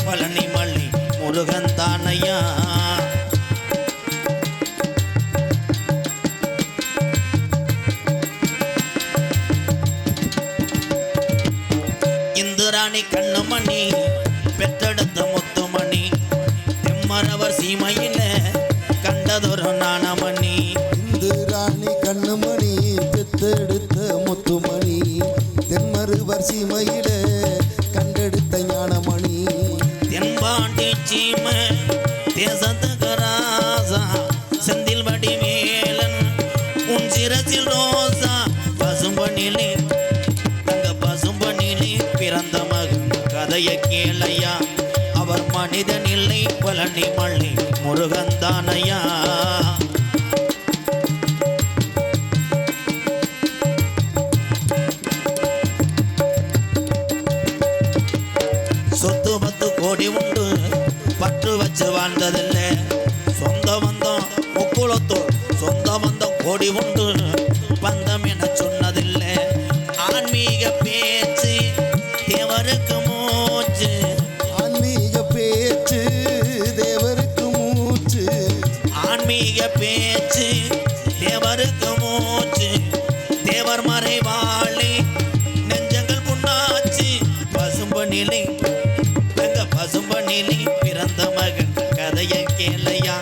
பழனி மலை முருகன் தானையா. இந்துராணி கண்ணுமணி பெற்றெடுத்த முத்துமணி தெம்மரவர் சீமையில கண்டதொரு நாணமணி. இந்துராணி கண்ணுமணி பெற்றெடுத்த முத்துமணி தென்மருவர் சீமையில கண்டெடுத்த ஞானமணி. தென்பாண்டி சீமை தேசத்துக்கு ராசா செந்தில் வடிவேலன் உன் சிரசில் ரோசா பசும்பொன்னிலே தங்க பசும்பொன்னிலே பிறந்த மகன் கதையை கேளையா. அவர் மனிதன் இல்லை பழனி மலை முருகன் தானையா. சொத்து 10 கோடி உண்டு பற்று வச்சு வாழ்ந்ததில்ல. சொந்த பந்தம் முக்குளத்தோர் சொந்த பந்தம் கோடி உண்டு பந்தம் என சொன்னதில்லை. ஆன்மீக பேச்சு தேவருக்கு மூச்சு. ஆன்மீக பேச்சு தேவருக்கு மூச்சு. ஆன்மீக பேச்சு தேவருக்கு மூச்சு. தேவர் மறைவாளி நெஞ்சங்கள் புண்ணாச்சு. பசும்பொன்னிலே பசும்பொன்னிலே பிறந்த மகன் கதையை கேளையா.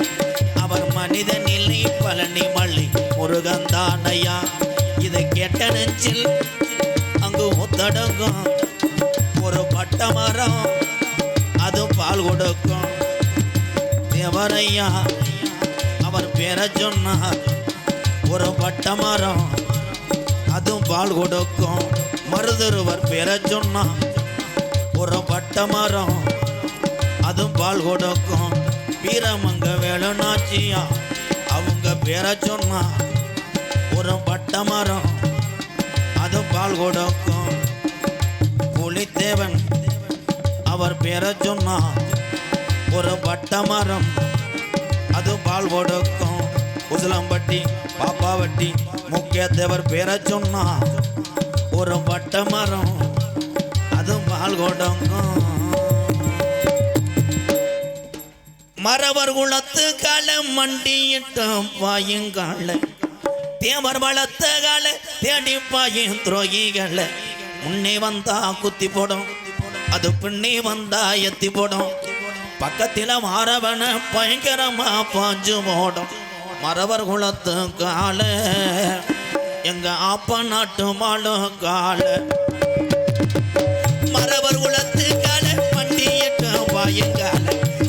அவர் மனிதன் இல்லை பழனி மலை முருகன் தானையா. இதை கேட்ட நெஞ்சில் அங்கு முத்தடங்கும் ஒரு பட்ட மரம் அது பால் கொடுக்கும். தேவரையா அவர் பேரை சொன்னார் ஒரு பட்ட மரம் அதுவும் பால் கொடுக்கும். மருதருவர் பேரை சொன்னார் ஒரு பட்ட மரம் அதுவும் பால் கொடுக்கும். வீரமங்க வேலுநாச்சியா அவங்க பேரை சொன்னா ஒரு பட்ட மரம் அதுவும் பால் கொடுக்கும். புலித்தேவன் அவர் பேரை சொன்னா ஒரு பட்ட மரம் அது பால் கொடுக்கும். உசிலம்பட்டி பாப்பாவட்டி முக்கியத்தேவர் பேரை சொன்னா ஒரு பட்ட மரம் அது பால் கொடுக்கும். மரவர் குளத்து கால மண்டியிட்ட பாயுங்கால தேவர் வளர்த்த கால தேடி பாயும் துரோகிகள. முன்னே வந்தா குத்தி போடும் அது பின்னே வந்தா எத்தி போடும். பக்கத்தில் மாறவன பயங்கரமா பாஞ்சு போடும். மரவர் குளத்து கால எங்க ஆப்ப நாட்டு மாடு கால. மரவர் குளத்து கால மண்டியிட்ட பாயுங்கால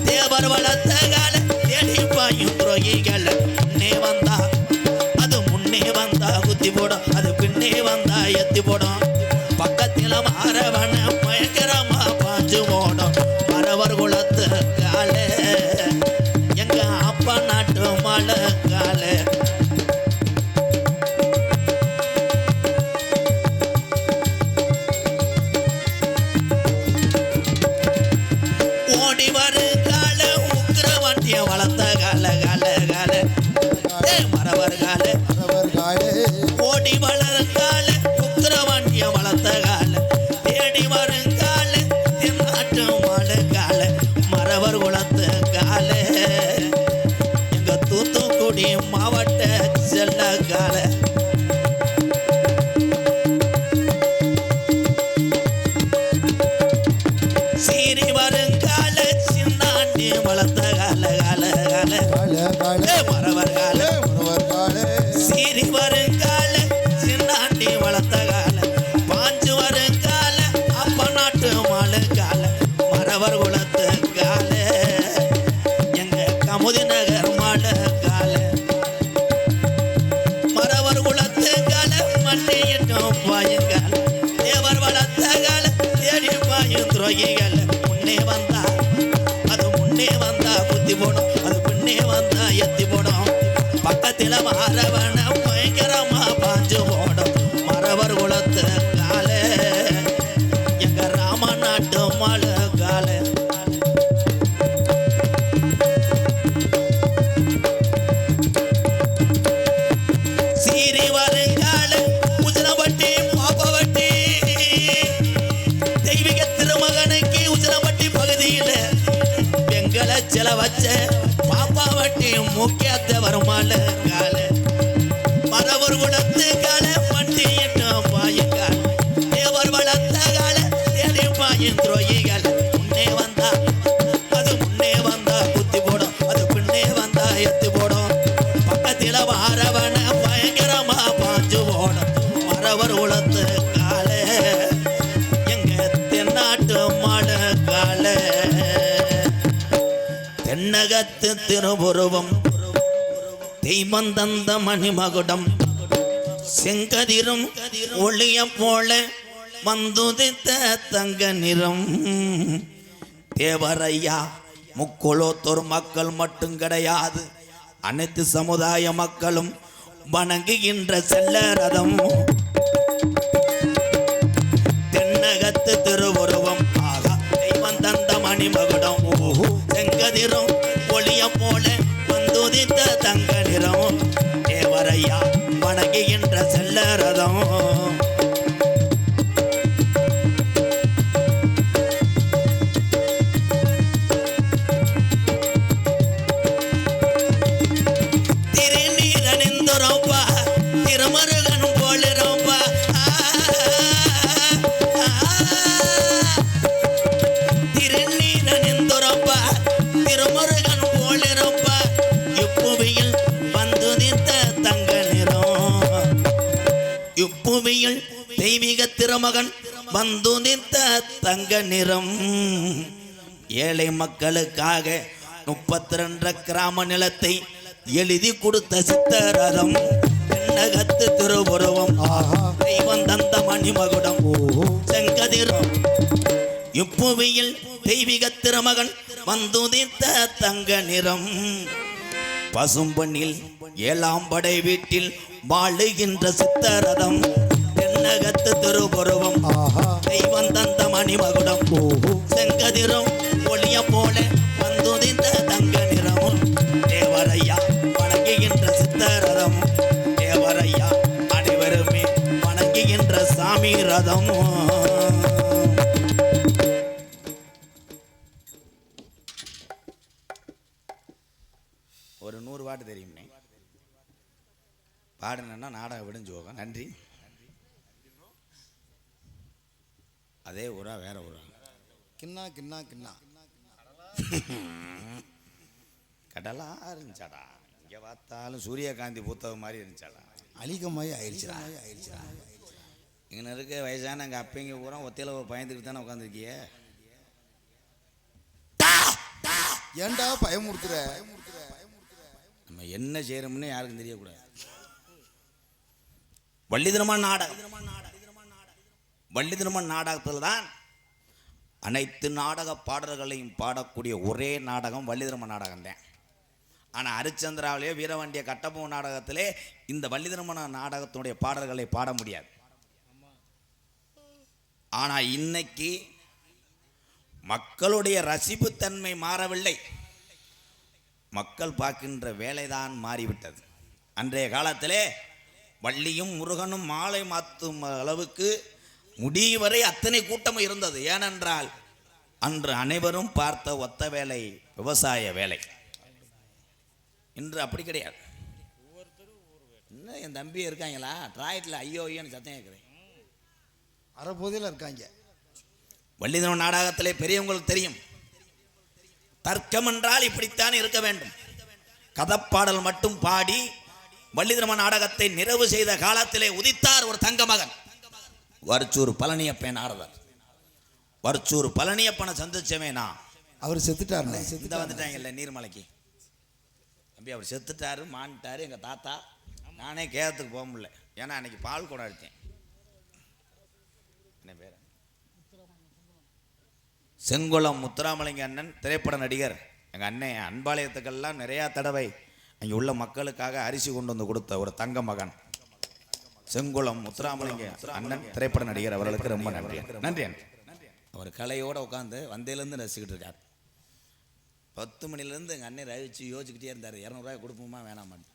தேவர் வளர்த்த கால தேடி பாயும் துரோகிகள. முன்னே வந்தா அது முன்னே வந்தா குத்தி போடும் அது பின்னே வந்தா எத்தி போடும். பக்கத்தில் மாறவன பயங்கரமா பாஞ்சு போடும். மரவர் குளத்து கால எங்க அப்பா நாட்டு மலை கால. ஓடி வரு கால உக்கிரவண்டிய வளர்த்த கால கால கால மரவர் கால. ஓடி வளர் கால உக்கிரவண்டிய வளர்த்த கால தேடி வரும் கால தென்னாட்டு மலை கால. மரவர் குளத்து கால எங்க தூத்துக்குடி மாவட்ட செல்ல கால. சீரி வருங்கால சின்னாண்டி வளர்த்த கால கால கால மரவர் கால. சீரி வருங்கால சின்னாண்டி வளர்த்த கால பாஞ்சு வருங்கால அப்ப நாட்டு மாலு கால. மரவர் குளத்து கால எங்க கமுதி நகர் மாலு கால. மரவர் குளத்து கால மண்டியிட்டும் பாயுங்கால தேவர் வளர்த்த கால தேடி பாயும் துரோகிகள். முன்னே வந்தா அது முன்னே வந்தா குத்தி போடும் அது பின்னே வந்தா எத்தி போடும். பக்கத்தில் மாறவன பயங்கரமா பாஞ்சு போடும். மரவர் குளத்து கால எங்க ராம நாட்டு மாலு கால. சீரி வருங்கால உஜனப்பட்டி பாப்பவட்டி தெய்வீக திருமகனுக்கு உஜனப்பட்டி பகுதியில் வச்ச பாப்பா வட்டி முக்கியத்தை வருமால கால மரபர் குலத்து கால பண்டியிட்டும் பாயுங்கால தேவர் வளர்த்த கால தேடி பாயும் துரோகிகள் முன்னே வந்தா அது முன்னே வந்தா குத்தி போடும் அது பின்னே வந்தா எத்து போடும் பக்கத்தில வாரவன பயங்கரமா பாஞ்சு போடும் மரபர் குலத்து கால எங்க தென்னாட்டு மாடு கால தென்னகத்து திருபுருவம் தெய்வந்தந்த மணிமகுடம் செங்கதிரும் ஒளிய போல வந்துதித்த தங்க நிறம் தேவரையா முக்குளத்தோர் மக்கள் மட்டும் கிடையாது அனைத்து சமுதாய மக்களும் வணங்குகின்ற செல்ல ரதம் தென்னகத்து திருவுருவம் ஆகா தெய்வந்தந்த மணிமகுடம் செங்கதிரும் ஒளிய போல வந்துதித்த தங்க நிறம் தேவரையா வணங்குகின்ற செல்ல ரதம் திருநீரணிந்துரப்பா திருமருகன் போலிருப்பா திருநீரணிந்துரப்பா திருமருகன் போலிருப்பா இப்புவியில் வந்துதித்த தங்க நிறம் இப்புவியில் தெய்வீக திருமகன் வந்துதித்த தங்க நிறம் ஏழை மக்களுக்காக 32 கிராம நிலத்தை எழுதி கொடுத்த சித்தரதம் தென்னகத்து திருபுருவம் தெய்வந்தந்த மணிமகுடம் செங்கதிரும் இப்புவியில் தெய்வீக திருமகன் வந்துதித்த தங்க நிறம் பசும்பொன்னில் 7ஆம் படை வீட்டில் வாழுகின்ற சித்தரதம் தென்னகத்து திருபுருவம் தெய்வந்தந்த மணிமகுடம் செங்கதிரும் ஒளிய போல வந்துதித்த தங்க நிறமும் தேவரையா வணங்குகின்ற சித்தரதம் தேவரையா அனைவருமே வணங்குகின்ற சாமி ரதம் ஒரு 100 பாட்டு தெரியுமே பாடுனா நாடகம் விடுஞ்சு போகும் நன்றி அதே ஊரா வேற ஊரா கிண்ணா கிண்ணா கிண்ணா கடலா இருந்துச்சாடா இங்கே பார்த்தாலும் சூரியகாந்தி புத்தகம் மாதிரி இருந்துச்சாடா அழிகமாய் ஆயிடுச்சுடா இங்கே இருக்க வயசான எங்கள் அப்பைங்க பூரா ஒத்தையில் பயந்துக்கிட்டு தானே உட்காந்துருக்கிய ஏன்டா பயமுறுத்துற நம்ம என்ன செய்யறோம்னு யாருக்கும் தெரியக்கூடாது வள்ளி திருமண் நாடகத்தில் தான் அனைத்து நாடக பாடல்களையும் பாடக்கூடிய ஒரே நாடகம் வள்ளி திருமண் நாடகம் தான். ஆனால் ஹரிச்சந்திராவிலேயே வீரவண்டிய கட்டபொம்மு நாடகத்திலே இந்த வள்ளி திருமண நாடகத்தினுடைய பாடல்களை பாட முடியாது. ஆனால் இன்னைக்கு மக்களுடைய ரசிப்புத்தன்மை மாறவில்லை, மக்கள் பார்க்கின்ற வேலைதான் மாறிவிட்டது. அன்றைய காலத்திலே வள்ளியும் முருகனும் மாலை மாற்றும் அளவுக்கு முடிவரை அத்தனை கூட்டமும் இருந்தது. ஏனென்றால் அன்று அனைவரும் பார்த்த ஒத்த வேலை விவசாய வேலை. இன்று அப்படி கிடையாது. இன்னும் என் தம்பி இருக்காங்களா டிராயத்தில் ஐயோ ஐயோன்னு சத்தம் கேட்குறேன். அறபோதையில் இருக்காங்க. வள்ளிதனம் நாடகத்திலே பெரியவங்களுக்கு தெரியும், தர்க்கம் என்றால் இப்படித்தான் இருக்க வேண்டும். கதப்பாடல் மட்டும் பாடி வள்ளிதர்ம நாடகத்தை நிறைவு செய்த காலத்திலே உதித்தார் ஒரு தங்க மகன், வர்ச்சூர் பழனியப்பன் நாரதர். வர்ச்சூர் பழனியப்பனை சந்திச்சவேனா அவர் செத்துட்டாருண்ணே. இந்த வந்துட்டாங்கல்ல நீர்மலைக்கு தம்பி, அவர் செத்துட்டாரு மாண்டாரு. எங்கள் தாத்தா நானே கேரத்துக்கு போக முடியல, ஏன்னா அன்னைக்கு பால் கூட அடித்தேன். என்ன பேர்? செங்குளம் முத்துராமலிங்க அண்ணன் திரைப்பட நடிகர். எங்கள் அண்ணன் அன்பாலயத்துக்கெல்லாம் நிறையா தடவை அங்கே உள்ள மக்களுக்காக அரிசி கொண்டு வந்து கொடுத்த ஒரு தங்க மகன் செங்குளம் முத்துராமலிங்க அண்ணன் திரைப்பட நடிகர். அவர்களுக்கு ரொம்ப நன்றி நன்றி. அவர் கலையோடு உட்காந்து வந்தையிலேருந்து ரசிக்கிட்டு இருக்கார். 10 மணிலேருந்து எங்கள் அண்ணன் ரவிச்சு யோசிச்சுக்கிட்டே இருந்தார், 200 ரூபாய் கொடுப்போமா வேணாமான்னு.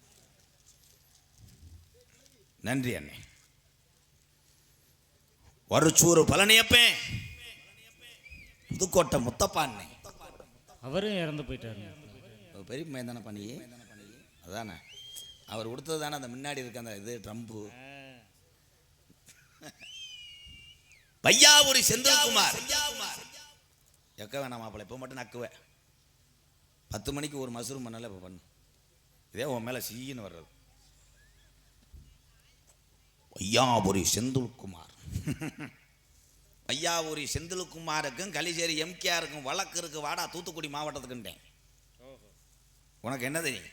நன்றி அண்ணே. வர்ச்சூர் பழனியப்பன் புதுக்கோட்டை முத்தப்பா அண்ணே, அவரும் இறந்து போயிட்டாரு. பெரிய பையன் தானே பண்ணி அதானே அவர் கொடுத்தது தானே அந்த முன்னாடி இருக்க அந்த இது ட்ரம்ப்பு. வையாபுரி செந்தில்குமார் எக்க வேணாம் மாப்பிள்ள, இப்போ மட்டும் நக்குவேன். 10 மணிக்கு ஒரு மஷ்ரூம் பண்ணல, இப்போ பண்ணு. இதே உன் மேலே சீன்னு வர்றது. வையாபுரி செந்தில்குமார். வையாபுரி செந்தில்குமாருக்கும் கலிச்சேரி எம்கேஆருக்கும் வழக்கு இருக்கு. வாடா தூத்துக்குடி மாவட்டத்துக்குன்றேன். உனக்கு என்ன தெரியும்?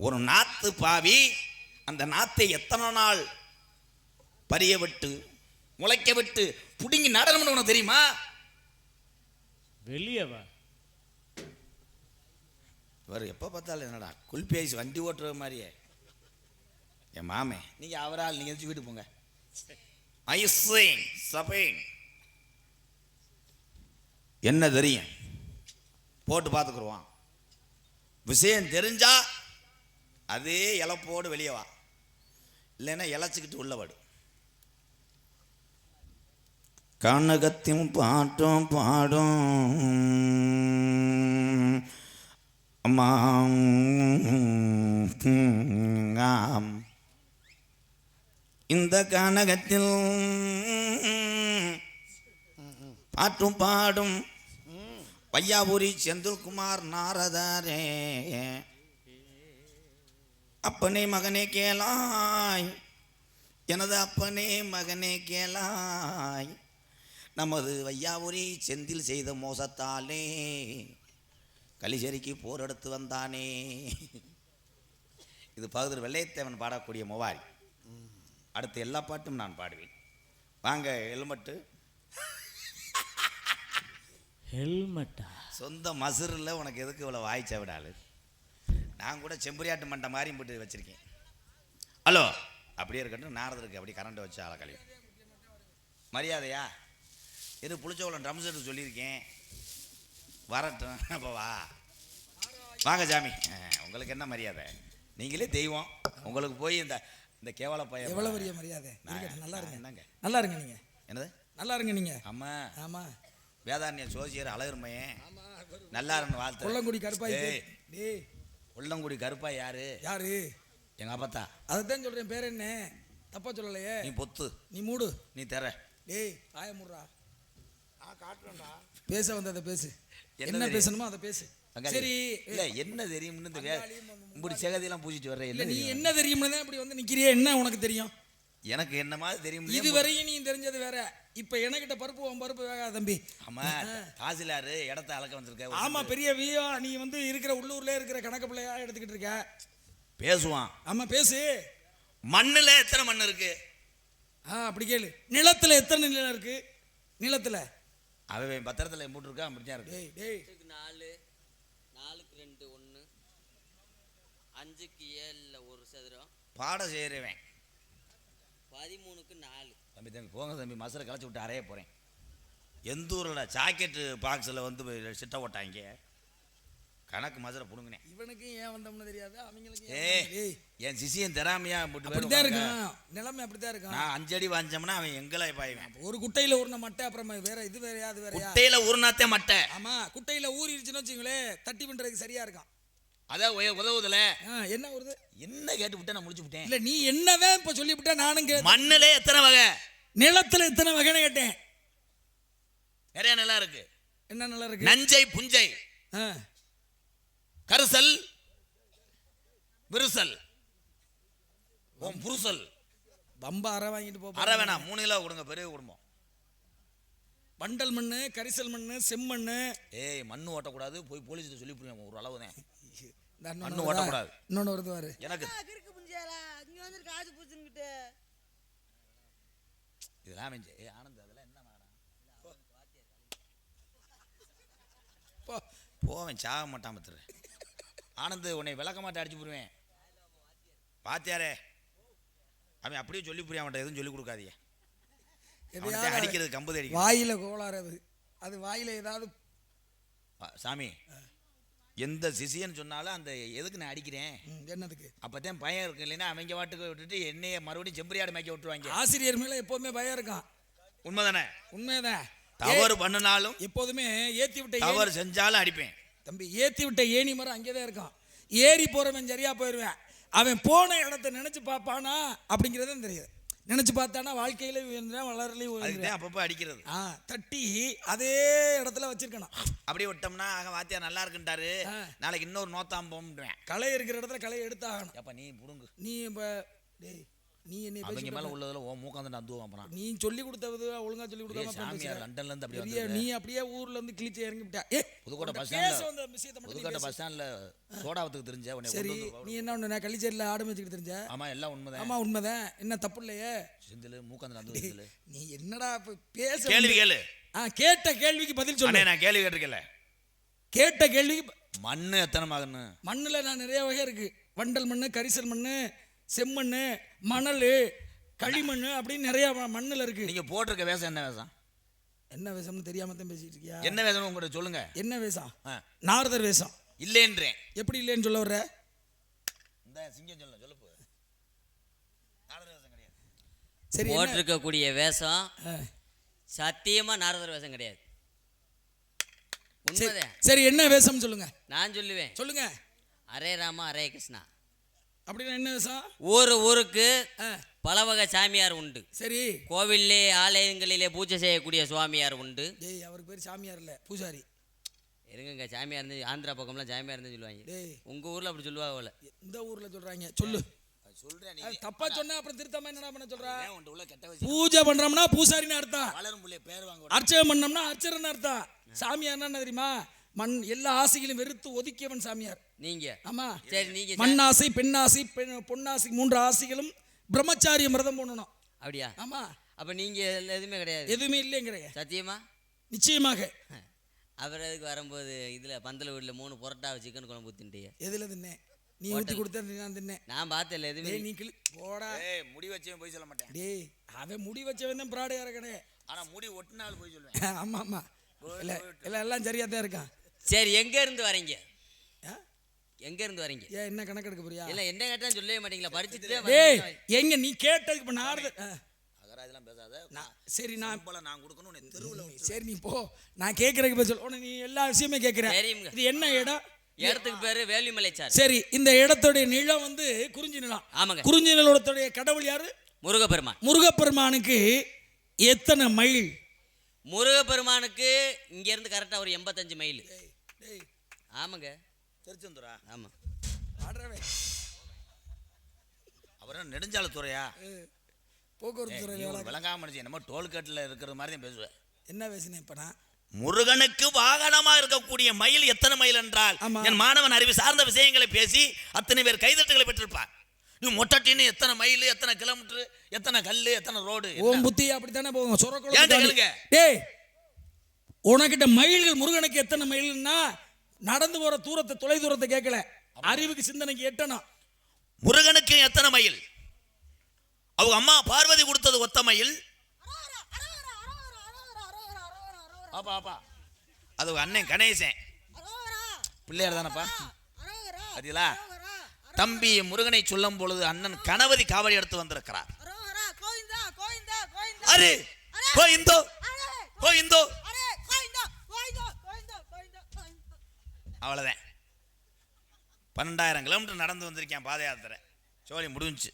ஒரு நாத்து பாவி அந்த நாத்தை எத்தனை நாள் பரிய விட்டு முளைக்க விட்டு புடுங்கி நடனம்னு உனக்கு தெரியுமா? வெளியவா இவர் எப்போ பார்த்தாலும் என்னடா குல்பேசி வண்டி ஓட்டுற மாதிரியே. என் மாமே நீங்கள் அவரால் நீங்கள் எதிர்த்து வீட்டு போங்க. என்ன தெரியும் போட்டு பார்த்துக்குருவான். விஷயம் தெரிஞ்சா அதே இழப்போடு வெளியே வா, இல்லைன்னா இழைச்சிக்கிட்டு உள்ளவாடு. கனகத்தையும் பாட்டும் பாடும் அம்மா இந்த கனகத்தில் பாட்டும் பாடும் வையாபுரி செந்தில்குமார் நாரதரே. அப்பனே மகனே கேளாய், எனது அப்பனே மகனே கேளாய், நமது வையாபுரி செந்தில் செய்த மோசத்தாலே கலிச்சேரிக்கு போர் எடுத்து வந்தானே. இது பகுதியில் வெள்ளையத்தேவன் பாடக்கூடிய மொவாரி. அடுத்து எல்லா பாட்டும் நான் பாடுவேன். வாங்க ஹெல்மெட்டு. ஹெல்மெட்டா? சொந்த மசுரில் உனக்கு எதுக்கு இவ்வளோ வாய்ச்ச விடாது? நான் கூட செம்பரியாட்டு மண்டை மாதிரி போட்டு வச்சுருக்கேன். ஹலோ அப்படியே இருக்கட்டும். நாரதருக்கு அப்படி கரண்ட் வச்சு ஆளை கழிவு மரியாதையா இது புளிச்சோளம் ட்ரம் செட்டு சொல்லியிருக்கேன். வரட்டும். அப்போ வா வாங்க சாமி. உங்களுக்கு என்ன மரியாதை? நீங்களே தெய்வம். உங்களுக்கு போய் இந்த இந்த கேவல பையன் எவ்வளோ பெரிய மரியாதை. நல்லா இருங்க. என்னங்க நல்லா இருங்க நீங்கள். என்னது நல்லா இருங்க நீங்கள்? ஆமாம் ஆமாம். வேதாரண்ய சோசியர் அழகர் மையன் நல்லா இருந்து வாழ்த்து. கொல்லங்குடி கருப்பாய். டேய் கொல்லங்குடி கருப்பாய் யாரு? யாரு? எங்கள் அப்பத்தா. அதைத்தான் சொல்கிறேன். பேர் என்ன? தப்பா சொல்லலையே. நீ பொத்து, நீ மூடு, நீ தர. டேய் ஆய மூடுறா. காட்டுறேன்டா. பேச வந்ததை பேசு. என்ன தெரியும்? பேசணுமோ அதை பேசு. சரி. இல்லை என்ன தெரியும்னு இப்படி செகதியெல்லாம் பூசிட்டு வர்ற. இல்லை என்ன நீ தெரியும்? என்ன தெரியும்னு தான் இப்படி வந்து நிற்கிறியே. என்ன உனக்கு தெரியும்? எனக்கு என்ன மாதிரி தெரியும். இதுவரையும் நீ தெரிஞ்சது வேற. இப்போ எனக்கிட்ட பருப்பு உன் பருப்பு வேகா தம்பி. ஆமாம் தாசிலாரு இடத்த அளக்க வந்திருக்க. ஆமாம் பெரிய வியோ. நீ வந்து இருக்கிற உள்ளூர்ல இருக்கிற கணக்கு பிள்ளையா எடுத்துக்கிட்டு இருக்க. பேசுவான். ஆமாம் பேசு. மண்ணில் எத்தனை மண் இருக்கு? அப்படி கேளு. நிலத்தில் எத்தனை நிலம் இருக்கு? நிலத்தில் அவன் பத்திரத்தில் போட்டுருக்கா அப்படிதான் இருக்கு. டேய் டேய் 4 4க்கு 2 1 5க்கு 7 1 சதுரம் பாடம் செய்கிறவன் 13க்கு 4. தம்பி தம்பி போங்க தம்பி, மசரை களைச்சி விட்டு அறைய போகிறேன். எந்த ஊரில் ஜாக்கெட்டு பாக்ஸில் வந்து சிட்ட ஓட்டாங்க கணக்கு மசரை பிடுங்கினேன். இவனுக்கு ஏன் வந்தோம்னு தெரியாது. அவங்களுக்கு என் சிசியன் திறாமையா அப்படித்தான் இருக்கும். நிலைமை அப்படித்தான் இருக்கும். நான் 5 அடி வாஞ்சோம்னா அவன் எங்களை பாய்வேன். ஒரு குட்டையில ஊர்ன மட்டை அப்புறம் வேற இது வேறையா அது வேறையா? குட்டையில ஊர்னாத்தே மட்டை. ஆமா குட்டையில ஊறிடுச்சுன்னு வச்சுங்களே தட்டி பண்றதுக்கு சரியா இருக்கும். அதான் உதவுதுல. என்ன வருது? என்ன கேட்டு விட்டேன் நான் முடிச்சு விட்டேன். இல்ல நீ என்னதான் இப்ப சொல்லிவிட்ட. நானும் மண்ணுல எத்தனை வகை, நிலத்துல எத்தனை வகைன்னு கேட்டேன். நிறைய நிலம் இருக்கு. என்ன நல்லா இருக்கு? நஞ்சை புஞ்சை கரிசல் விரிசல் புருசல். பம்ப அரை வாங்கிட்டு போ. அரை வேணாம் 3 கிலோ கொடுங்க. பெரிய குடும்பம். பண்டல் மண்ணு கரிசல் மண்ணு செம்மண்ணு. ஏய் மண்ணு ஓட்டக்கூடாது. போய் போலீஸ்கிட்ட சொல்லி புரியும். ஒரு அளவு தான் மண்ணு ஓட்டக்கூடாது. இன்னொன்று வருது பாரு. எனக்கு இதெல்லாம் ஆனந்த் அதெல்லாம் என்ன போவேன் சாக மாட்டான் பத்துரு. ஆனந்த் உன்னை விளக்க மாட்டேன் அடிச்சு போடுவேன். பாத்தியாரே அவன் அப்படியே சொல்லி புரிய அவன்கிட்ட எதுவும் சொல்லி கொடுக்காதீங்க. அடிக்கிறது கம்பு அடிக்க வாயில கோளாறு. அது வாயில ஏதாவது சாமி எந்த சிசியன்னு சொன்னாலும் அந்த எதுக்கு நான் அடிக்கிறேன் என்னதுக்கு அப்பதான் பயம் இருக்கு. இல்லைன்னா அவங்க வாட்டுக்கு விட்டுட்டு என்னைய மறுபடியும் செம்பரியாடு மேய்க்க விட்டுருவாங்க. ஆசிரியர் மேல எப்பவுமே பயம் இருக்கும். உண்மைதானே? உண்மைதான். தவறு பண்ணினாலும் எப்போதுமே ஏத்தி விட்ட தவறு செஞ்சாலும் அடிப்பேன். தம்பி ஏத்தி விட்ட ஏணி மரம் அங்கேதான் இருக்கான். ஏறி போறவன் சரியா போயிடுவேன். அவன் போன இடத்த நினைச்சு பார்ப்பானா அப்படிங்கிறதும் தெரியாது. நினைச்சு பார்த்தானா வாழ்க்கையில வளரலையும் அதுதான் அப்பப்போ அடிக்கிறது. தட்டி அதே இடத்துல வச்சிருக்கணும். அப்படியே விட்டோம்னா வாத்தியார் நல்லா இருக்குன்றாரு, நாளைக்கு இன்னொரு நோத்தாம் போடுவேன். களை இருக்கிற இடத்துல களையை எடுத்தாகணும். அப்ப நீ புடுங்கு. நீ இப்ப டேய் நீ என்ன அவங்க மேல உள்ளதுல ஓ மூக்காந்து அந்துவான். அப்புறம் நீ சொல்லி கொடுத்தது ஒழுங்கா சொல்லி கொடுக்காம சாமியார் லண்டன்ல இருந்து அப்படியே பெரிய நீ அப்படியே ஊர்ல இருந்து கிழிச்சு இறங்கிட்டா. புதுக்கோட்டை பஸ் ஸ்டாண்ட்ல சோடாவத்துக்கு தெரிஞ்ச உடனே சரி நீ என்ன ஒண்ணு நான் கள்ளிச்சேரியில ஆடு மேய்ச்சிட்டு தெரிஞ்ச. ஆமா எல்லாம் உண்மைதான். ஆமா உண்மைதான். என்ன தப்பு இல்லையே. செந்தில் மூக்காந்து அந்து நீ என்னடா பேச கேள்வி கேளு. கேட்ட கேள்விக்கு பதில் சொல்லு. நான் கேள்வி கேட்டிருக்கல. கேட்ட கேள்விக்கு மண்ணு எத்தனை மகன்னு? மண்ணுல நான் நிறைய வகை இருக்கு. வண்டல் மண்ணு, கரிசல் மண்ணு, செம்மண்ணு, மணல், களிமண் அப்படின்னு நிறைய மண்ணுல இருக்கு. நீங்க போட்டிருக்க வேஷம் என்ன வேஷம்? என்ன வேஷம்னு தெரியாம தான் பேசிட்டு இருக்கியா? என்ன வேஷம் உங்கள்கிட்ட சொல்லுங்க. என்ன வேஷம்? நாரதர் வேஷம். இல்லேன்றேன். எப்படி இல்லைன்னு சொல்ல வர்ற? இந்த சிங்கம் சொல்ல சொல்லு. நாரதர் வேஷம் கிடையாது. சரி போட்டிருக்கக்கூடிய வேஷம் சத்தியமா நாரதர் வேஷம் கிடையாது. உண்மைதான். சரி என்ன வேஷம் சொல்லுங்க. நான் சொல்லுவேன். சொல்லுங்க. Array Rama array Krishna. அப்படின்னா என்ன வேஷம்? ஊருக்கு பல வகை சாமியார் உண்டு. சரி கோவிலே ஆலயங்களிலே பூஜை செய்யக்கூடிய சுவாமியார் உண்டு. டேய் அவருக்கு பேர் சாமியார் இல்ல பூசாரி. இருங்க சாமியார் இருந்து ஆந்திரா பக்கம்லாம் சாமியார் இருந்து சொல்லுவாங்க. டேய் உங்க ஊர்ல அப்படி சொல்லுவாங்க. இந்த ஊர்ல சொல்றாங்க. சொல்லு. சொல்றேன் நீ தப்பா சொன்னா அப்புறம் திருத்தமா என்னடா பண்ண சொல்ற? உன்ட உள்ள கெட்ட விஷயம். பூஜை பண்றோம்னா பூசாரின்னு அர்த்தம். வளரும் புள்ளைய பேர் வாங்க. அர்ச்சனை பண்ணோம்னா அர்ச்சனைன்னு அர்த்தம். சாமியார்னா என்ன தெரியுமா? மண் எல்லா ஆசைகளையும் வெறுத்து ஒதுக்கியவன் சாமியார். நீங்க ஆமா சரி நீங்க மண்ணாசை, பெண்ணாசை, பொன்னாசை 3 ஆசைகளும் பிரம்மச்சாரிய மிரதம் பண்ணணும். அப்படியா? ஆமா. அப்ப நீங்க எதுவுமே கிடையாது. எதுவுமே இல்லைங்கிறீங்க. சத்தியமா? நிச்சயமாக. அவர் அதுக்கு வரும்போது இதுல பந்தல வீட்டுல 3 புரோட்டா சிக்கன் குழம்பு ஊத்திட்டீங்க. எதுல தின்னே? நீ ஊத்தி கொடுத்த நான் தின்னேன். நான் பார்த்தல எதுவுமே. நீ போடா. ஏய் முடி வச்சவன் போய் சொல்ல மாட்டேன். டேய் அவன் முடி வச்சவன் தான் பிராடு யாரக்கடே. ஆனா முடி ஒட்டினாலும் போய் சொல்லுவேன். ஆமா ஆமா. இல்ல எல்லாம் சரியா தான் இருக்கான். சரி எங்க இருந்து வரீங்க? எங்க இருந்து வரீங்க? ஏன் என்ன கணக்கு எடுக்க போறியா? இல்ல என்ன கேட்டா சொல்லவே மாட்டீங்களா? படிச்சிட்டு டேய் எங்க நீ கேட்டதுக்கு இப்ப நாரத அகராஜெல்லாம் பேசாத. சரி நான் கொடுக்கணும் உன்னை தெருவுல. சரி நீ போ. நான் கேக்குறதுக்கு பதில் சொல்லு. நீ எல்லா விஷயமே கேக்குற. இது என்ன இடம்? இடத்துக்கு பேரு வேலிமலை சார். சரி இந்த இடத்தோட நிலம் வந்து குறிஞ்சி நிலம். ஆமாங்க. குறிஞ்சி நிலத்தோட கடவுள் யாரு? முருகப்பெருமான். முருகப்பெருமானுக்கு எத்தனை மைல்? முருகப்பெருமானுக்கு இங்க இருந்து கரெக்டா ஒரு 85 மைல். ஆமாங்க. திருச்செந்தூரா? ஆமா. அப்புறம் நெடுஞ்சாலைத்துறையா? போக்குவரத்து துறை. விளங்காம மனுஷன் என்னமோ டோல்கேட்டில் இருக்கிற மாதிரி தான் பேசுவேன். என்ன பேசுனேன் இப்ப நான்? முருகனுக்கு வாகனமா இருக்கக்கூடிய மயில் எத்தனை மைல் என்றால் என் மாணவன் அறிவு சார்ந்த விஷயங்களை பேசி அத்தனை பேர் கைதட்டுகளை பெற்றிருப்பார். நீ மொட்டட்டின்னு எத்தனை மைல், எத்தனை கிலோமீட்டர், எத்தனை கல்லு, எத்தனை ரோடு. ஓம் புத்தி அப்படித்தானே போகும். சொரக்குளம். டேய் உனக்கிட்ட மைல்கள் முருகனுக்கு எத்தனை மைல்னா நடந்து போற தூரத்தை தொலை தூரத்தை கேட்கல. அறிவுக்கு சிந்தனைக்கு எட்டணும். முருகனுக்கு எத்தனை மைல்? அவங்க அம்மா பார்வதி கொடுத்தது ஒத்த மைல். அது அண்ணன் கணேசன் பிள்ளையார் தானப்பா. பாத்தீங்களா? தம்பி முருகனை சொல்லும் பொழுது அண்ணன் கணபதி காவடி எடுத்து வந்திருக்கிறார். அரே கோயிந்தோ கோயிந்தோ. அவ்வளவுதான். 12,000 கிலோமீட்டர் நடந்து வந்திருக்கேன் பாத யாத்திரை. சோழி முடிஞ்சு.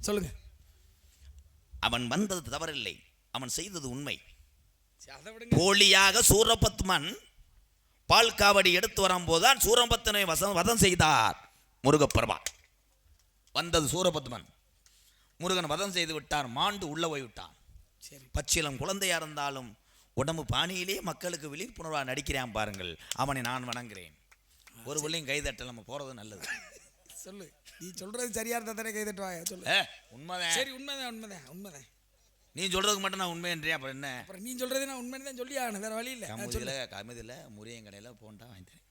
சொல்லுங்க. அவன் வந்தது தவறில்லை, அவன் செய்தது உண்மை. போலியாக சூரபத்மன் பால் காவடி எடுத்து வரும்போதுதான் சூரபத்மனை வதம் செய்தார் முருகப்பெருமான். வந்தது சூரபத்மன், முருகன் வதம் செய்து விட்டார். மாண்டு உள்ள போய் விட்டான். பச்சிலம் குழந்தையா இருந்தாலும் உடம்பு பாணியிலே மக்களுக்கு விழிப்புணர்வாக நடிக்கிறான் பாருங்கள். அவனை நான் வணங்குகிறேன். ஒரு பிள்ளையும் கைதட்டல் நம்ம போறது நல்லது. சொல்லு. நீ சொல்றது சரியா இருந்தா தானே கைதட்டுவாங்க. சொல்லு. உண்மைதான். சரி உண்மைதான் உண்மைதான் உண்மைதான். நீ சொல்றதுக்கு மட்டும் நான் உண்மைன்றேன். அப்புறம் என்ன? அப்புறம் நீ சொல்றது நான் உண்மைன்னு தான் சொல்லி ஆகணும். வேற வழி இல்லை. கமதியில் முரியன் கடையில் போண்டா வாங்கிட்டேன்.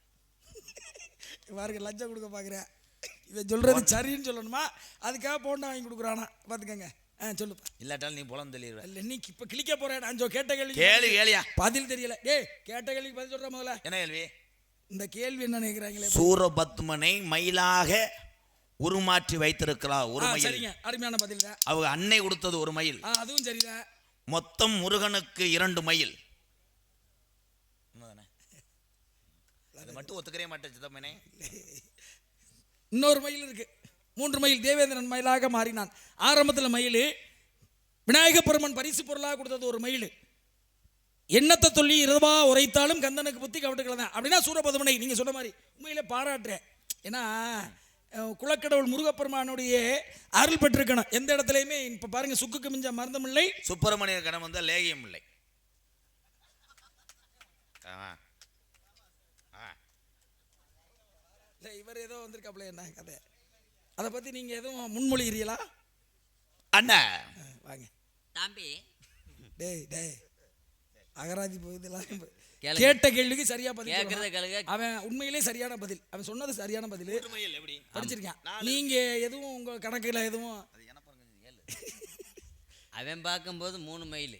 பாருங்க லஞ்சம் கொடுக்க பார்க்குறேன். இவன் சொல்றது சரின்னு சொல்லணுமா? அதுக்காக போண்டா வாங்கி கொடுக்குறானா பார்த்துக்கங்க. சொல்லுப்பா. இல்லாட்டாலும் நீ புலம் தெளிவ. இல்லை நீ இப்போ கிளிக்க போறேன். நான் கேட்ட கேள்வி கேளியா பதில் தெரியல. டேய் கேட்ட கேள்விக்கு பதில் சொல்ற முதல்ல. என்ன கேள்வி? இந்த கேள்வி என்ன நினைக்கிறாங்களே? சூரபத்மனை மயிலாக உருமாற்றி வைத்திருக்கிறார். ஒரு மயில். சரிங்க, அருமையான பதில் தான். அவங்க அன்னை கொடுத்தது ஒரு மயில். அதுவும் சரிதான். மொத்தம் முருகனுக்கு 2 மயில். அது மட்டும் ஒத்துக்கவே மாட்டேன் சிதம்பரனே. இன்னொரு மயில் இருக்கு. 3 மயில் தேவேந்திரன் மயிலாக மாறினான். ஆரம்பத்தில் மயில் விநாயக பெருமன் பரிசு பொருளாக கொடுத்தது ஒரு மயில். எண்ணத்தை சொல்லி இரவா உரைத்தாலும் கந்தனுக்கு புத்தி கவட்டுக்கள் தான் அப்படின்னா சூரபதுமனை நீங்க சொன்ன மாதிரி உண்மையிலே பாராட்டுறேன். ஏன்னா குலக்கடவுள் முருகப்பெருமானுடைய அருள் பெற்றிருக்கணும் எந்த இடத்துலையுமே. இப்ப பாருங்க, சுக்குக்கு மிஞ்ச மருந்தம் இல்லை, சுப்பிரமணிய கணம் வந்த லேகியம் இல்லை. இவர் ஏதோ வந்திருக்காப்ல, என்ன கதை அதை பத்தி நீங்க எதுவும் முன்மொழிகிறீங்களா? அண்ணா வாங்க தம்பி. டேய் டேய் அகராதி போகுதுலாம் கேளுங்க. கேட்ட கேள்விக்கு சரியா பதில் கேட்கறத சொல்லணும். கேளுங்க. அவன் உண்மையிலே சரியான பதில், அவன் சொன்னது சரியான பதில். எப்படி படிச்சிருக்கான். நீங்க எதுவும் உங்க கணக்குல எதுவும் அவன் பார்க்கும்போது 3 மைல்.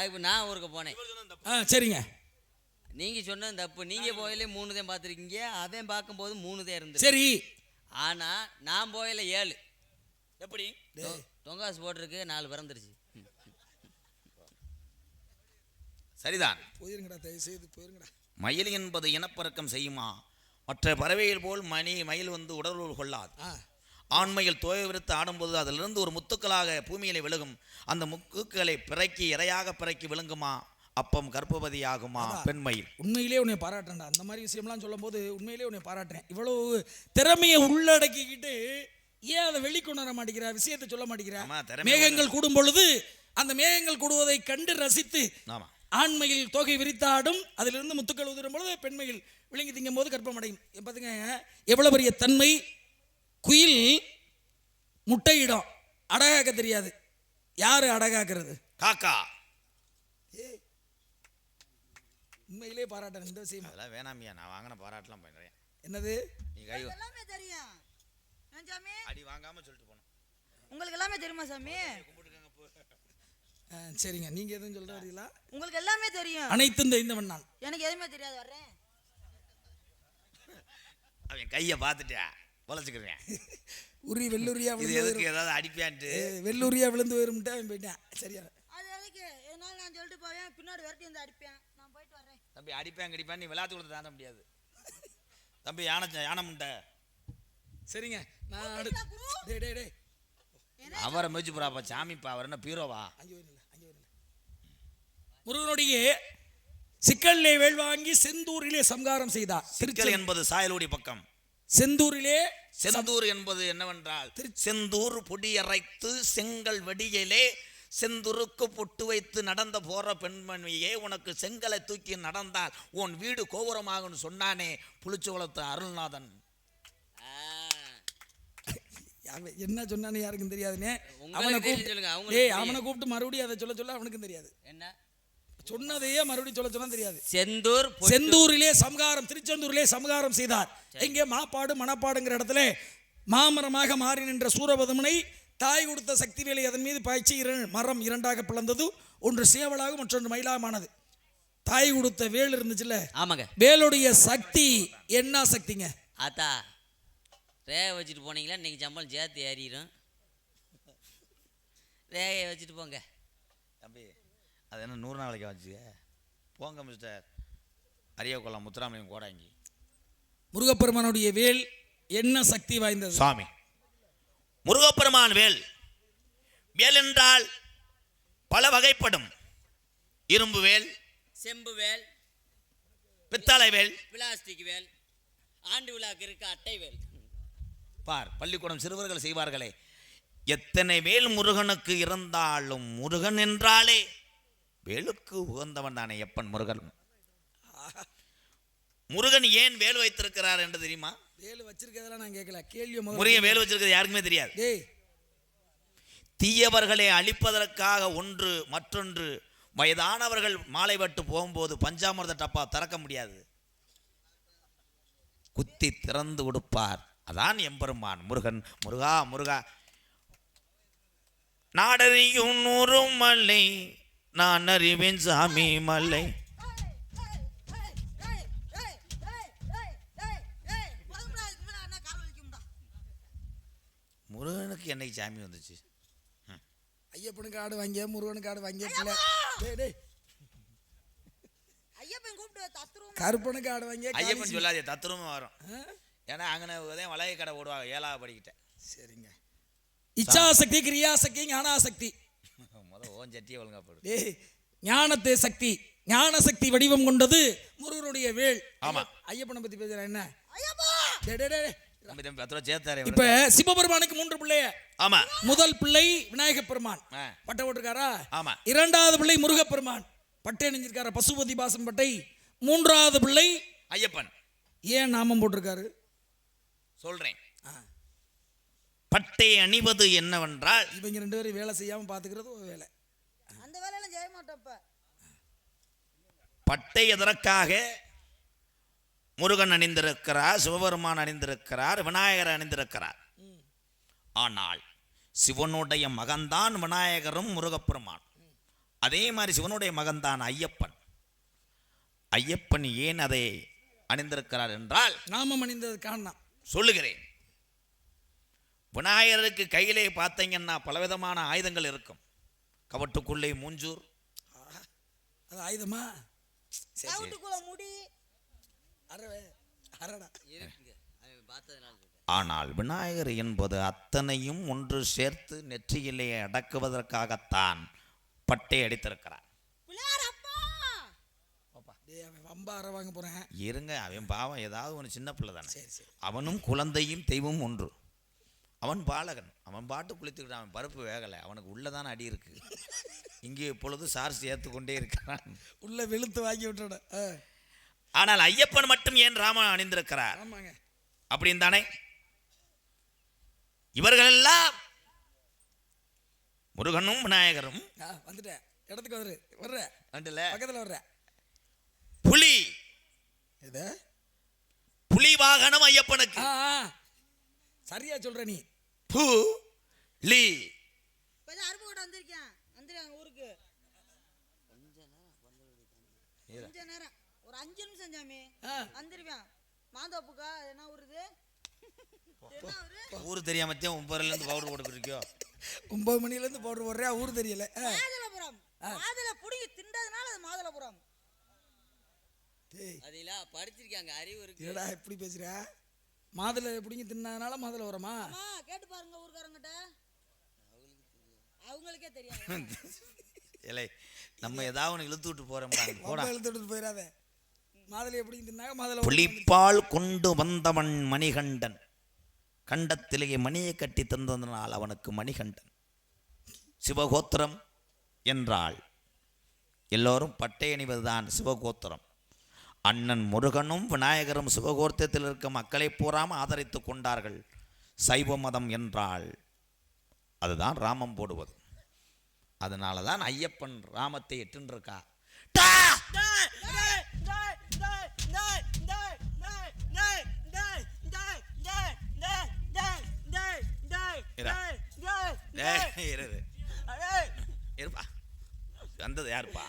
இப்போ நான் ஊருக்கு போனேன். சரிங்க. நீங்க சொன்னது தப்பு. நீங்க போயில 3 தான் பார்த்துருக்கீங்க, அவன் பார்க்கும்போது 3 தான் இருந்தது. சரி, ஆனா நான் போயில 7. எப்படி தொங்காசு போட்டிருக்கு, 4 பிறந்துருச்சு. சரிதான். போயிருங்கடா, தயவு செய்து போயிருங்கடா. மயில் என்பது இனப்பெருக்கம் செய்யுமா? மற்ற பறவைகள் போல் மயில் வந்து உடலுறவு கொள்ளாது. ஆண்மையில் தோய விடுத்து ஆடும்போது அதிலிருந்து ஒரு முத்துக்களாக பூமியிலே விழுகும். அந்த முக்குகளை பிறக்கி இரையாக பிறக்கி விழுங்குமா? அப்பம் கர்ப்பவதி ஆகுமா பெண்மயில்? உண்மையிலே உன்னை பாராட்டுறேன்டா. அந்த மாதிரி விஷயம்லாம் சொல்லும் போது உண்மையிலே உன்னை பாராட்டுறேன். இவ்வளவு திறமையை உள்ளடக்கிக்கிட்டு ஏன் அதை வெளிக்கொண்டு வர மாட்டேங்கிற, விஷயத்தை சொல்ல மாட்டேங்கிற? மேகங்கள் கூடும் பொழுது அந்த மேகங்கள் கூடுவதை கண்டு ரசித்து ஆண்மையில் தோகை விரித்தாடும், அதிலிருந்து முத்துக்கள் உதிரும் பொழுது பெண்மையில் விளங்கி திங்கும் போது கர்ப்பமடையும். பார்த்துங்க எவ்வளவு பெரிய தன்மை. குயில் முட்டையிடும், அடகாக்க தெரியாது. யாரு அடகாக்குறது? காக்கா. உண்மையிலே பாராட்டுறேன் இந்த விஷயம். அதெல்லாம் வேணாமியா, நான் வாங்கின பாராட்டலாம் பண்ணுறேன். என்னது? நீ கை எல்லாமே தெரியும் சாமி, அடி வாங்காம சொல்லிட்டு போனோம். உங்களுக்கு எல்லாமே தெரியுமா சாமி? சரிங்க, நீங்க எதுவும் சொல்ல வரீங்களா? உங்களுக்கு எல்லாமே தெரியும். அனைத்தும் தெரிந்தவன் நான். எனக்கு எதுவுமே தெரியாது, வர்றேன். அவன் கையை பார்த்துட்டா வளைச்சுக்கிறேன். உரி வெள்ளூரியா இது எதுக்கு ஏதாவது அடிப்பான்ட்டு வெள்ளூரியா விழுந்து போயிரும்ட்டு அவன் போயிட்டான். சரியா? அது எதுக்கு? என்னால நான் சொல்லிட்டு போவேன், பின்னாடி விரட்டி வந்து அடிப்பேன். நான் போயிட்டு வரேன். தம்பி அடிப்பேன் கடிப்பேன், நீ விளையாட்டு கொடுத்து தாண்ட முடியாது தம்பி. யானை முண்டை. சரிங்க, நான் டேய் டேய் டேய் அவரை மிதிச்சு போறாப்பா சாமிப்பா. அவர் என்ன பீரோவா? முருகனுடைய சிக்கல்லே வேல் வாங்கி செந்தூரிலே சம்காரம் செய்தார். சிக்கல் என்பது சாயலோடி பக்கம். செந்தூரிலே செந்தூர் என்பது என்னவென்றால் செந்தூர் பொடி அரைத்து செங்கல் வெடியிலே செந்துருக்கு பொட்டு வைத்து நடந்த போற பெண்மணியே, உனக்கு செங்கலை தூக்கி நடந்தால் உன் வீடு கோபுரமாகும்னு சொன்னானே புளிச்சோளத்து அருள்நாதன். என்ன சொன்னான்னு யாருக்கும் தெரியாதுன்னு அவனை கூப்பிட்டு மறுபடியும் அதை சொல்ல அவனுக்கும் தெரியாது. என்ன சொன்னதையே மறுபடியும் சொல்ல தெரியாது. செந்தூரிலே சம்காரம், திருச்செந்தூரிலே சம்காரம் செய்தார். எங்கே மாப்பாடு மணப்பாடுங்கிற இடத்துல மாமரமாக மாறி நின்ற சூரபதுமனை தாய் கொடுத்த சக்தி வேலை அதன் மீது பாய்ச்சி மரம் 2ஆக பிளந்தது. ஒன்று சேவலாக மற்றொன்று மயிலாமானது. தாய் கொடுத்த வேல் இருந்துச்சுல்ல, ஆமாங்க, வேலுடைய சக்தி என்ன சக்திங்க? ஆத்தா ரேகை வச்சுட்டு போனீங்களா, இன்னைக்கு சம்பளம் சேர்த்து ஏறிடும். ரேகையை வச்சுட்டு போங்க தம்பி. அது என்ன 100 நாளைக்கு வச்சுக்க போங்க மிஸ்டர். அரியக்குளம் முத்துராமலிங்கம் கோடாங்கி. முருகப்பெருமானுடைய வேல் என்ன சக்தி வாய்ந்தது? சுவாமி முருகப்பெருமான் வேல். வேல் என்றால் பல வகைப்படும். இரும்பு வேல், செம்பு வேல், பித்தளை வேல், பிளாஸ்டிக் வேல், ஆண்டு விழாக்கு இருக்க அட்டை வேல். பார், பள்ளிக்கூடம் சிறுவர்கள் செய்வார்களே, எத்தனை வேல் முருகனுக்கு இருந்தாலும் முருகன் என்றாலே வேலுக்கு உகந்தவன் தானே எப்பன் முருகன். முருகன் ஏன் வேல் வைத்திருக்கிறார் என்று தெரியுமா? வேல் வச்சிருக்கிறதெல்லாம் நான் கேட்கல, கேள்வி. முருகன் வேல் வச்சிருக்கிறது யாருக்குமே தெரியாது. தீயவர்களை அழிப்பதற்காக ஒன்று. மற்றொன்று, வயதானவர்கள் மாலை வட்டு போகும்போது பஞ்சாமிர்த டப்பா திறக்க முடியாது, குத்தி திறந்து கொடுப்பார். அதான் எம்பெருமான் முருகன். முருகா முருகா. நாடறியும் 100 மலை நான் அறிவேன் சாமி மலை. முருகனுக்கு என்னைக்கு சாமி வந்துச்சு? ஐயப்பனுக்கு ஆடு வாங்கிய முருகனுக்கு ஆடு வாங்கிய பிள்ளை டேய் டேய் ஐயப்பன் கூப்பிட்டு தத்துருவம் கருப்பனுக்கு ஆடு வாங்கிய ஐயப்பன் சொல்லாதே தத்துருவமா வரும். ஏன்னா அங்கே வளைய கடை ஓடுவாங்க 7வது படிக்கிட்டேன். சரிங்க. இச்சாசக்தி கிரியாசக்தி ஞானாசக்தி ஓன் சட்டியை ஒழுங்கா போடு. டேய் ஞானத்தை சக்தி ஞான சக்தி வடிவம் கொண்டது முருகனுடைய வேல். ஆமா. ஐயப்பனை பத்தி பேசுறேன் என்ன? ஐயப்பா டேய் டேய் டேய் தம்பி 10 ரூபா சேர்த்தாரு. இப்ப சிவபெருமானுக்கு 3 பிள்ளைய. ஆமா. முதல் பிள்ளை விநாயகப் பெருமான் பட்டை போட்டிருக்காரா? ஆமா. 2வது பிள்ளை முருகப்பெருமான் பட்டை அணிஞ்சிருக்காரா பசுபதி பாசம் பட்டை. 3வது பிள்ளை ஐயப்பன். ஏன் நாமம் போட்டிருக்காரு சொல்றேன். பட்டை அணிவது என்னவென்றால் இவங்க 2 பேரும் வேலை செய்யாம பாத்துக்கிறது ஒரு வேலை. அந்த வேலையெல்லாம் செய்ய மாட்டோம்ப்ப. பட்டை எதற்காக முருகன் அணிந்திருக்கிறார், சிவபெருமான் அணிந்திருக்கிறார், விநாயகர் அணிந்திருக்கிறார். ஆனால் சிவனுடைய மகன்தான் விநாயகரும் முருகப்பெருமான். அதே மாதிரி சிவனுடைய மகன்தான் ஐயப்பன். ஐயப்பன் ஏன் அதை அணிந்திருக்கிறார் என்றால் நாமம் அணிந்தது காரணம் சொல்லுகிறேன். விநாயகருக்கு கையிலே பார்த்தீங்கன்னா பலவிதமான ஆயுதங்கள் இருக்கும். கவட்டுக்குள்ளே மூஞ்சூர். அது ஆயுதமா? சவுட்டுக்குள்ள முடி அரவே அரடா. இருக்குங்க அவன் பார்த்ததுனால சொல்றேன். ஆனால் விநாயகர் என்பது அத்தனையும் ஒன்று சேர்த்து நெற்றியிலே அடக்குவதற்காகத்தான் பட்டை அடித்திருக்கிறார். பிள்ளையார் அப்பா டேய் அவன் வம்பா அற வாங்க போறேன். இருங்க, அவன் பாவம் ஏதாவது ஒன்று சின்ன பிள்ளை தானே. சரி சரி. அவனும் குழந்தையும் தெய்வம் ஒன்று. அவன் பாலகன். அவன் பாட்டு குளித்துக்கிட்டான். அவன் பருப்பு வேகலை. அவனுக்கு உள்ளதான அடி இருக்கு. இங்கே இப்பொழுது சார்ஸ் ஏற்றுக்கொண்டே இருக்கிறான். உள்ள வெளுத்து வாங்கி விட்டுட. ஆனால் ஐயப்பன் மட்டும் ஏன் ராமன் அணிந்திருக்கிறார் ஆமாங்க. அப்படின்னு தானே. இவர்களெல்லாம் முருகனும் விநாயகரும் வந்துட்டேன் இடத்துக்கு வர்ற பக்கத்தில் வர்ற புலி. எது புலி வாகனம் ஐயப்பனுக்கு. சரியா சொல்ற நீ. புலி. இப்பதான் அருப்பு கூட வந்திருக்கேன். வந்துருக்காங்க ஊருக்கு கொஞ்ச நேரம் ஒரு 5 நிமிஷம் சாமி வந்துருவேன். மாந்தோப்புக்கா என்ன ஊருது ஊர் தெரியாமத்தையும் 9 பவுடர் போட்டுக்கிட்டு 9 மணிலேருந்து பவுடர் போடுறியா? ஊர் தெரியல. மாதுளபுரம். மாதுளை புடிங்கி திண்டதுனால அது மாதுளபுரம். அதெல்லாம் படிச்சிருக்காங்க, அறிவு இருக்கு. ஏடா எப்படி பேசுற? மாதுளை பிடிங்கி தின்னதுனால மாதுளை வரமா? கேட்டு பாருங்க ஊர்காரங்கிட்ட, அவங்களுக்கே தெரியாது. இல்லை, நம்ம ஏதாவது ஒன்று இழுத்து விட்டு போறோம். இழுத்து விட்டு போயிடாத. மாதுளை எப்படி தின்னாங்க? மாதுளை புலிப்பால் கொண்டு வந்தவன் மணிகண்டன். கண்டத்திலேயே மணியை கட்டி தந்ததனால் அவனுக்கு மணிகண்டன். சிவகோத்திரம் என்றால் எல்லோரும் பட்டை அணிவதுதான் சிவகோத்திரம். அண்ணன் முருகனும் விநாயகரும் சிவகோத்திரத்தில் இருக்க மக்களை பூராமல் ஆதரித்து கொண்டார்கள். சைவ மதம் என்றால் அதுதான் ராமம் போடுவது. அதனால தான் ஐயப்பன் ராமத்தை எட்டுன்றிருக்கா. வந்தது யாருப்பா?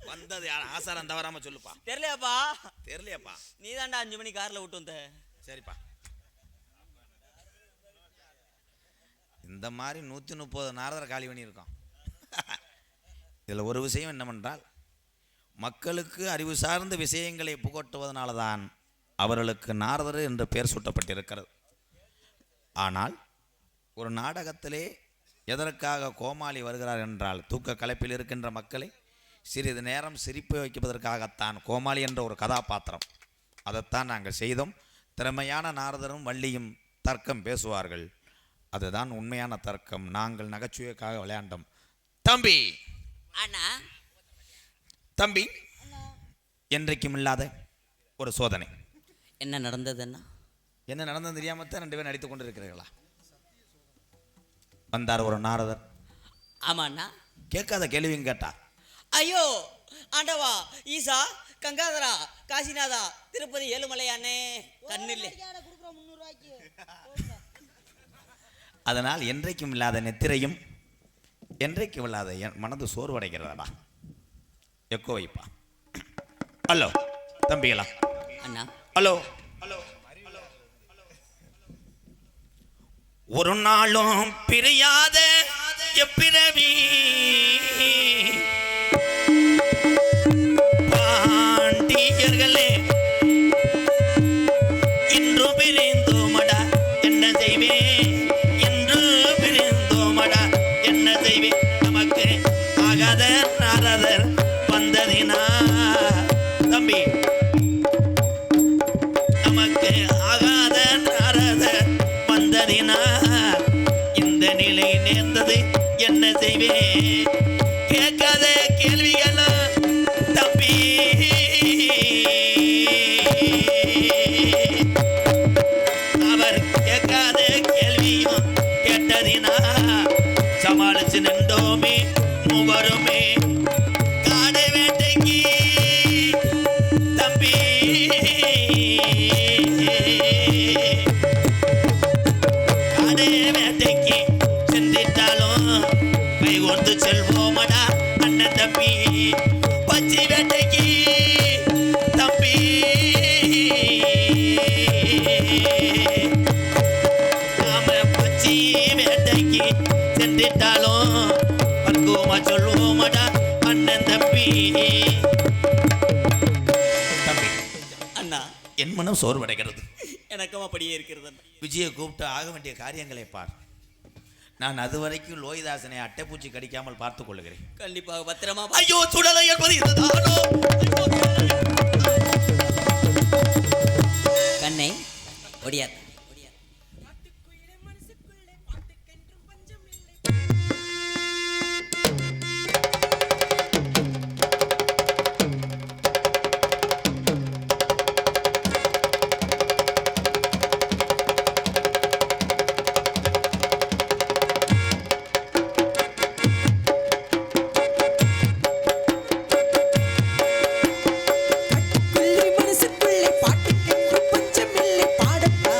வந்தது யார்? ஆசாரம் தவறாம சொல்லுப்பா. தெரியலையாப்பா? தெரியலையாப்பா? நீ தாண்டா 5 மணி கார்ல விட்டு வந்த. சரிப்பா. இந்த மாதிரி 130 நாரதர் காலி பண்ணி இருக்கோம். இதில் ஒரு விஷயம் என்னவென்றால், மக்களுக்கு அறிவு சார்ந்த விஷயங்களை புகட்டுவதனால தான் அவர்களுக்கு நாரதர் என்று பெயர் சூட்டப்பட்டிருக்கிறது. ஆனால் ஒரு நாடகத்திலே எதற்காக கோமாளி வருகிறார் என்றால், தூக்க கலைப்பில் இருக்கின்ற மக்களை சிறிது நேரம் சிரிப்பு வைப்பதற்காகத்தான் கோமாளி என்ற ஒரு கதாபாத்திரம். அதைத்தான் நாங்கள் செய்தோம். திறமையான நாரதரும் வள்ளியும் தர்க்கம் பேசுவார்கள். அதுதான் உண்மையான தர்க்கம். நாங்கள் நகைச்சுவைக்காக விளையாண்டோம். தம்பி அண்ணா, தம்பி, என்றைக்கும் இல்லாத ஒரு சோதனை. என்ன நடந்ததுன்னா? என்ன நடந்தது தெரியாமத்தான் 2 பேரும் நடித்து கொண்டு இருக்கிறீர்களா? வந்தார் ஒரு நாரதர். ஆமாண்ணா. கேட்காத கேள்வியும் கேட்டார். ஐயோ ஆண்டவா, ஈசா, கங்காதரா, காசிநாதா, திருப்பதி, ஏழுமலையானே, கண்ணில்லை. கொடுக்குறோம் 300 ரூபாய்க்கு. அதனால் என்றைக்கும் இல்லாத நெத்திரையும் என்றைக்கும் இல்லாத மனது சோர்வடைகிறதா? எக்கோ வைப்பா. ஹலோ தம்பிகளா. அண்ணா. ஹலோ. ஒரு நாளும் பிரியாத எப்பிறவி பாண்டியர்களே இன்று பிரிந்தோமடா என்ன செய்வேன் இன்று பிரிந்தோமடா என்ன செய்வேன் நமக்கு ஆகாத நாரதர் வந்ததினா தம்பி நமக்கு ஆகாத நாரதர் வந்ததினா இந்த நிலை நேர்ந்தது என்ன செய்வேன் கேட்காத கேள்விகளும் தம்பி அவர் கேட்காத கேள்வியும் கேட்டதினா சமாளிச்சு நின்றோமே மூவருமே காடு வேட்டைக்கு தம்பி காடு வேட்டைக்கு சென்றிட்டாலும் கை கொடுத்து செல்வோமடா அண்ணன் தம்பி பச்சை வேட்டைக்கு தம்பி நாம பச்சை வேட்டைக்கு சென்றிட்டாலும் பக்குவமா சொல்லுவோமடா அண்ணன் தம்பி தம்பி அண்ணா என் மனம் சோர்வடைகிறது எனக்கும் அப்படியே இருக்கிறது அண்ணா. விஜயை கூப்பிட்டு ஆக வேண்டிய காரியங்களை பார் நான் அதுவரைக்கும் லோகிதாசனை அட்டைப்பூச்சி கடிக்காமல் பார்த்துக் கொள்கிறேன் கண்டிப்பாக பத்திரமா ஐயோ சுடலை என்பது இதுதானோ கண்ணை ஒடியார் மனசுக்குள்ளே பாட்டுக்கென்று பஞ்சமில்லை பாடப்பா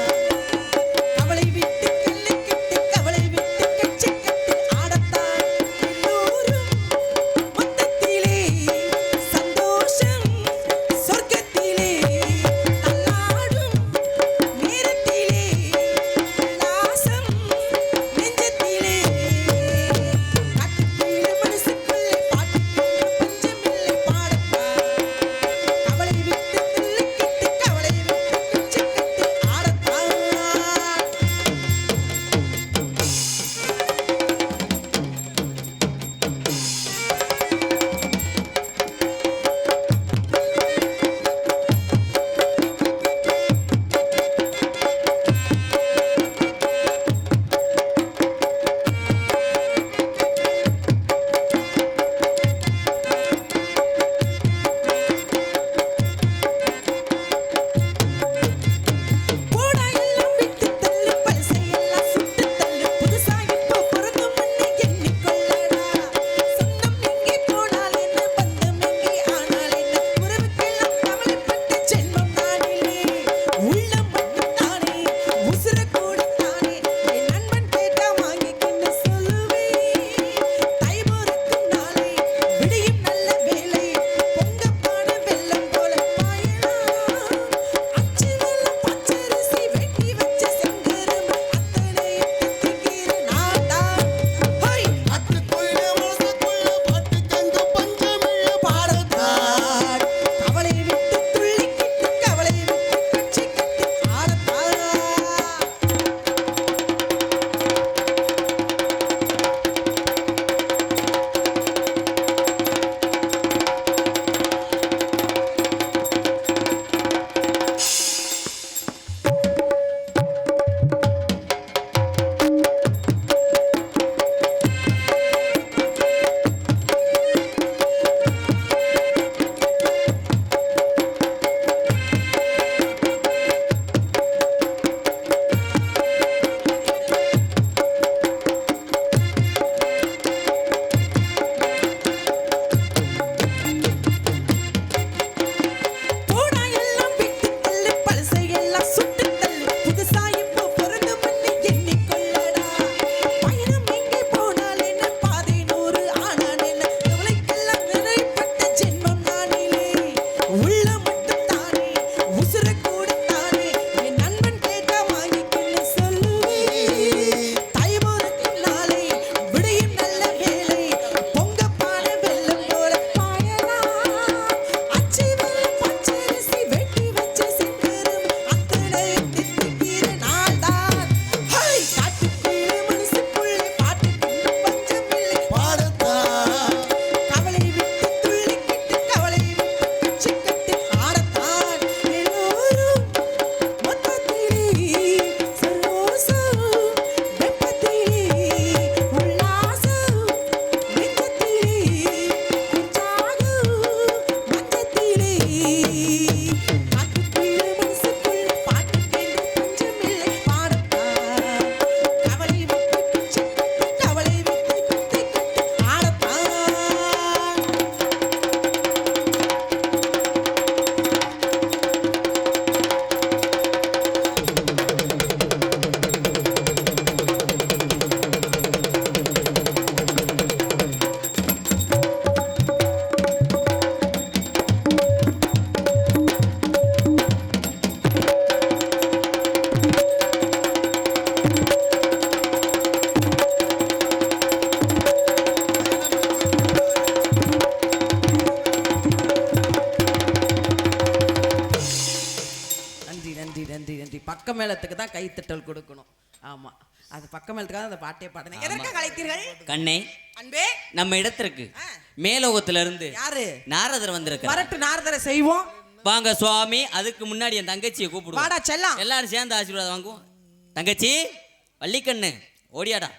பக்க மேளத்துக்கு தான் கைத்தட்டல் கொடுக்கணும். ஆமா, அது பக்க மேளத்துக்காக அந்த பாட்டே பாடுனேன். எதற்காக அழைத்தீர்கள் கண்ணே? அன்பே, நம்ம இடத்திற்கு மேலோகத்துல இருந்து யாரு? நாரதர் வந்திருக்கார். வரட்டு நாரதரை செய்வோம். வாங்க சுவாமி. அதுக்கு முன்னாடி என் தங்கச்சியை கூப்பிடுவோம். வாடா செல்லம். எல்லாரும் சேர்ந்து ஆசீர்வாதம் வாங்குவோம். தங்கச்சி வள்ளிக்கண்ணு ஓடியாடா.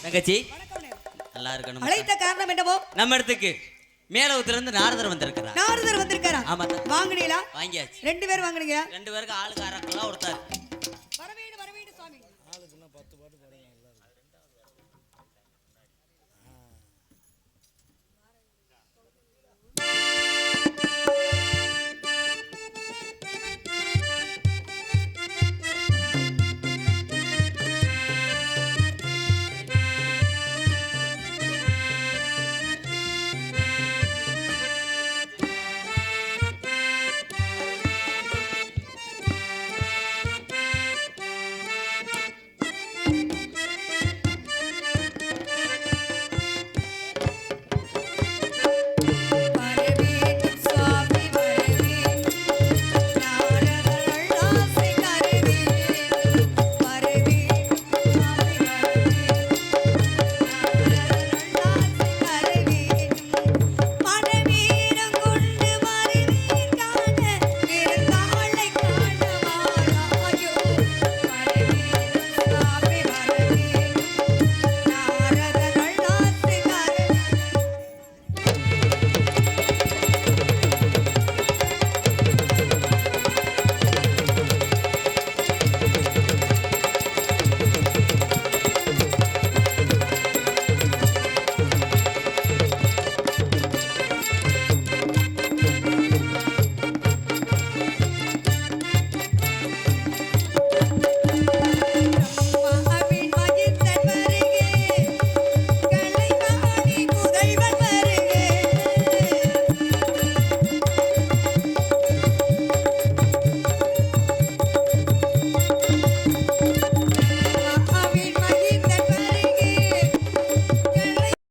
தங்கச்சி நல்லா இருக்கணும். அழைத்த காரணம் என்னவோ? நம்ம இடத்துக்கு மேலோகத்துல இருந்து நாரதர் வந்திருக்கிறார். நாரதர் வந்திருக்காரா? ஆமா. வாங்குனீங்களா? வாங்கியாச்சு. 2 பேர் வாங்குனீங்களா? 2 பேருக்கு ஆளுக்கு அரக்கலாம் ஒருத்தாரு.